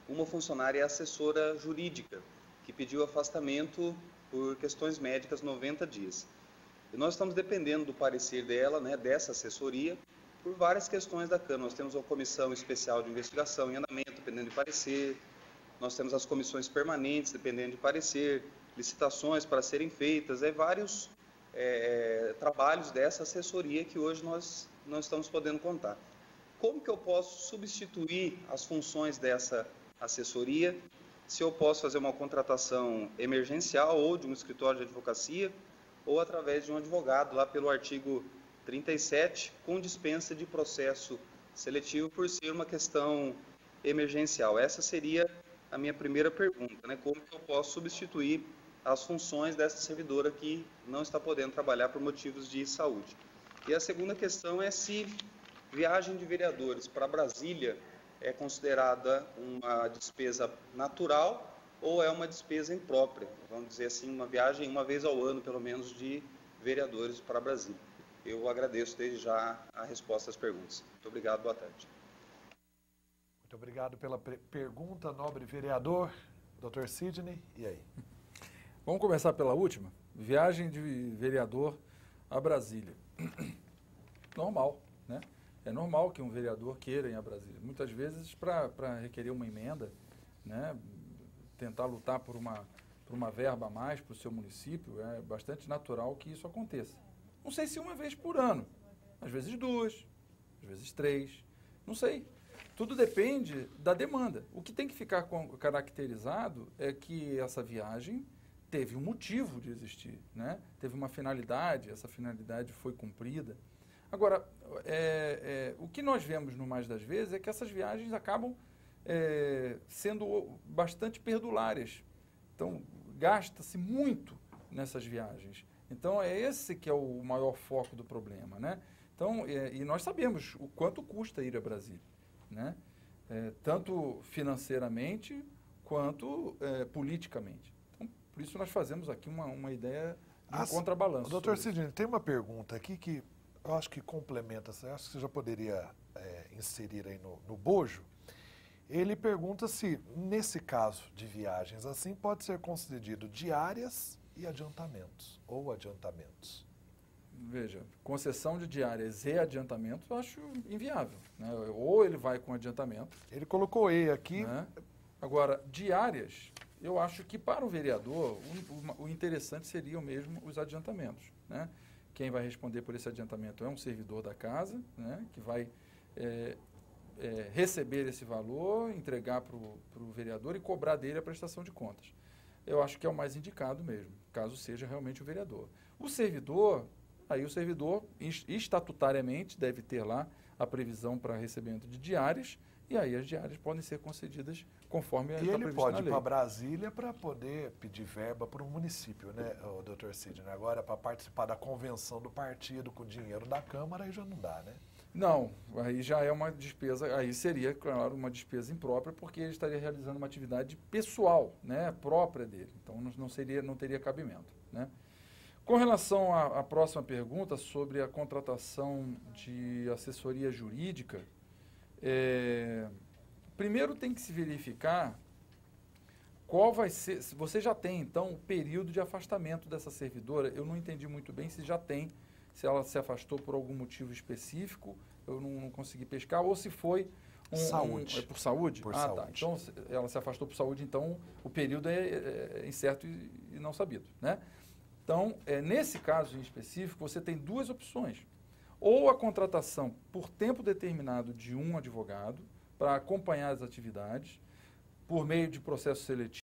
uma funcionária é assessora jurídica, que pediu afastamento por questões médicas 90 dias. E nós estamos dependendo do parecer dela, né, dessa assessoria, por várias questões da Câmara. Nós temos uma comissão especial de investigação em andamento, dependendo de parecer. Nós temos as comissões permanentes, dependendo de parecer, licitações para serem feitas, vários trabalhos dessa assessoria que hoje nós não estamos podendo contar. Como que eu posso substituir as funções dessa assessoria? Se eu posso fazer uma contratação emergencial ou de um escritório de advocacia, ou através de um advogado, lá pelo artigo 37, com dispensa de processo seletivo, por ser uma questão emergencial. Essa seria a minha primeira pergunta, né? Como que eu posso substituir as funções dessa servidora que não está podendo trabalhar por motivos de saúde. E a segunda questão é se viagem de vereadores para Brasília é considerada uma despesa natural ou é uma despesa imprópria, vamos dizer assim, uma viagem uma vez ao ano, pelo menos, de vereadores para Brasília. Eu agradeço desde já a resposta às perguntas. Muito obrigado, boa tarde. Muito obrigado pela pergunta, nobre vereador. Dr. Sidney, e aí? Vamos começar pela última. Viagem de vereador a Brasília. Normal, né? É normal que um vereador queira ir a Brasília. Muitas vezes para requerer uma emenda, né? Tentar lutar por uma verba a mais para o seu município, é bastante natural que isso aconteça. Não sei se uma vez por ano, às vezes 2, às vezes 3, não sei. Tudo depende da demanda. O que tem que ficar caracterizado é que essa viagem teve um motivo de existir, né? Teve uma finalidade, essa finalidade foi cumprida. Agora, o que nós vemos no mais das vezes é que essas viagens acabam sendo bastante perdulárias. Então, gasta-se muito nessas viagens. Então, é esse que é o maior foco do problema, né? Então, e nós sabemos o quanto custa ir a Brasília, né? Tanto financeiramente quanto politicamente. Então, por isso nós fazemos aqui uma ideia de um contrabalanço. Doutor Sidney, tem uma pergunta aqui que eu acho que complementa, acho que você já poderia inserir aí no bojo. Ele pergunta se, nesse caso de viagens assim, pode ser concedido diárias e adiantamentos, ou adiantamentos. Veja, concessão de diárias e adiantamentos eu acho inviável, né? Ou ele vai com adiantamento. Ele colocou E aqui. Né? Agora, diárias, eu acho que para o vereador o interessante seriam mesmo os adiantamentos, né? Quem vai responder por esse adiantamento é um servidor da casa, né? Que vai receber esse valor, entregar para o vereador e cobrar dele a prestação de contas. Eu acho que é o mais indicado mesmo, caso seja realmente o vereador. O servidor, aí o servidor estatutariamente deve ter lá a previsão para recebimento de diárias, e aí as diárias podem ser concedidas conforme está previsto na lei. E ele pode ir para Brasília para poder pedir verba para um município, né, o Dr. Sidney? Agora, para participar da convenção do partido com o dinheiro da Câmara, aí já não dá, né? Não, aí já é uma despesa, aí seria, claro, uma despesa imprópria, porque ele estaria realizando uma atividade pessoal, né, própria dele. Então, não teria cabimento, né? Com relação à próxima pergunta sobre a contratação de assessoria jurídica, primeiro tem que se verificar qual vai ser, se você já tem, então, o período de afastamento dessa servidora. Eu não entendi muito bem se já tem, se ela se afastou por algum motivo específico, eu não consegui pescar, ou se foi saúde. Por saúde? Por saúde. Tá. Então, ela se afastou por saúde, então o período é incerto e não sabido, né? Então, nesse caso em específico, você tem duas opções. Ou a contratação por tempo determinado de um advogado para acompanhar as atividades por meio de processo seletivo,